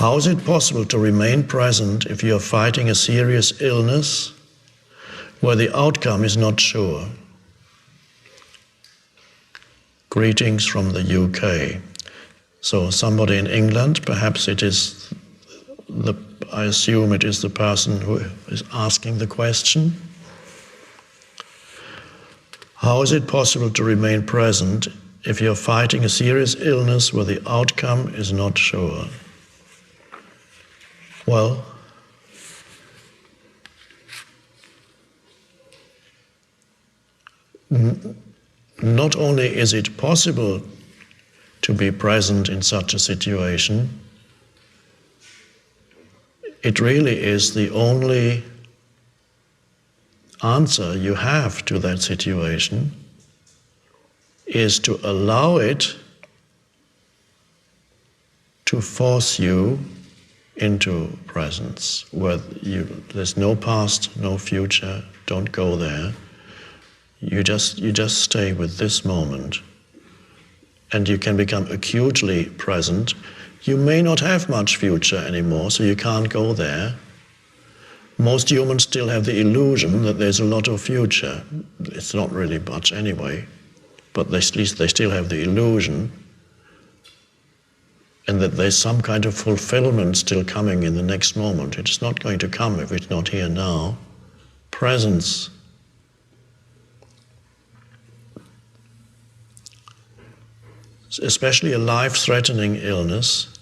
How is it possible to remain present if you are fighting a serious illness where the outcome is not sure? Greetings from the UK. So somebody in England, perhaps it is I assume it is the person who is asking the question. How is it possible to remain present if you're fighting a serious illness where the outcome is not sure? Well, not only is it possible to be present in such a situation, it really is the only answer you have to that situation, is to allow it to force you into presence, where there's no past, no future, don't go there. You just stay with this moment, and you can become acutely present. You may not have much future anymore, so you can't go there. Most humans still have the illusion that there's a lot of future. It's not really much anyway, but at least they still have the illusion, and that there's some kind of fulfillment still coming in the next moment. It's not going to come if it's not here now. Presence. Especially a life-threatening illness.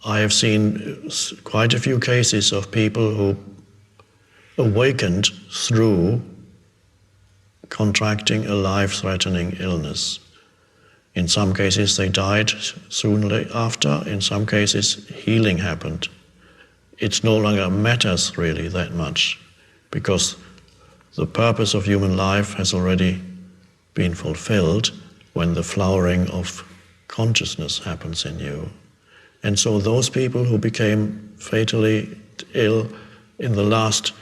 I have seen quite a few cases of people who awakened through contracting a life-threatening illness. In some cases they died soon after, in some cases healing happened. It no longer matters really that much, because the purpose of human life has already been fulfilled when the flowering of consciousness happens in you. And so those people who became fatally ill in the last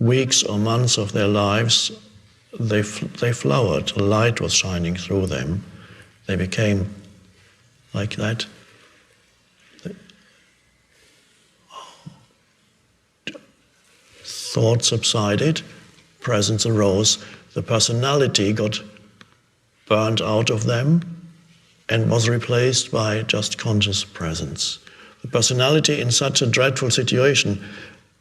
weeks or months of their lives, they flowered. The light was shining through them. They became like that. Thought subsided, presence arose, the personality got burned out of them and was replaced by just conscious presence. The personality in such a dreadful situation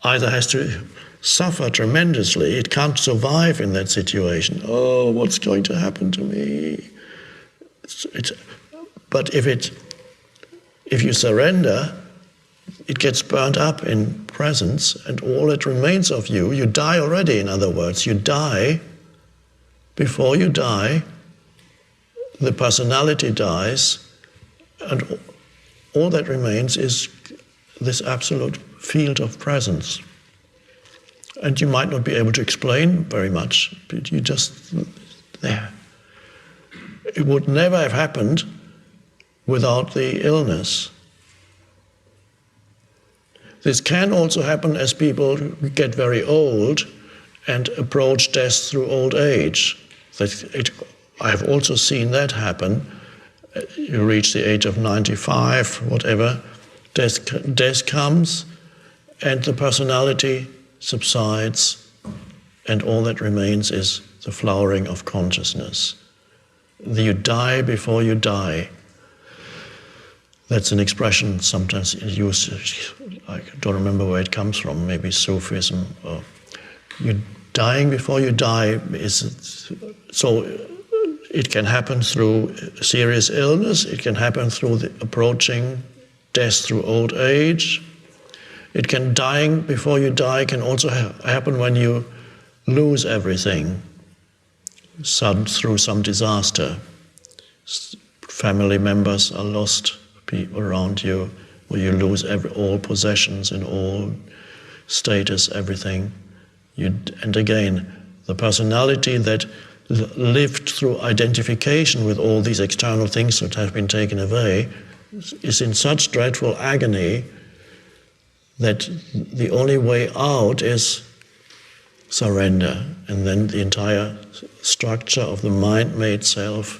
either has to suffer tremendously, it can't survive in that situation. Oh, what's going to happen to me? But if you surrender, it gets burnt up in presence, and all that remains of you, you die already, in other words. You die. Before you die, the personality dies, and all that remains is this absolute field of presence. And you might not be able to explain very much, but you're just there. It would never have happened without the illness. This can also happen as people get very old and approach death through old age. I have also seen that happen. You reach the age of 95, whatever, death comes, and the personality subsides, and all that remains is the flowering of consciousness. You die before you die. That's an expression sometimes used, I don't remember where it comes from, maybe Sufism. Or you dying before you die is, so it can happen through serious illness, it can happen through the approaching death through old age. It can, dying before you die can also happen when you lose everything, through some disaster. Family members are lost, people around you, or you lose all possessions and all status, everything. And again, the personality that lived through identification with all these external things that have been taken away is in such dreadful agony that the only way out is surrender, and then the entire structure of the mind-made self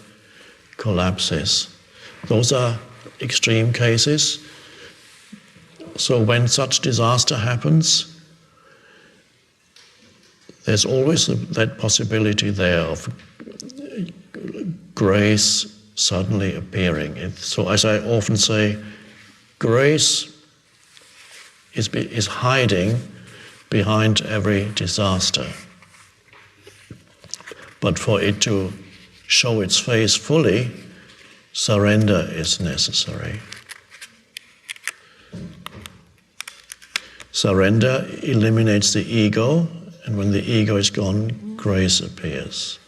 collapses. Those are extreme cases. So when such disaster happens, there's always that possibility there of grace suddenly appearing. So as I often say, grace is hiding behind every disaster. But for it to show its face fully, surrender is necessary. Surrender eliminates the ego, and when the ego is gone, grace appears.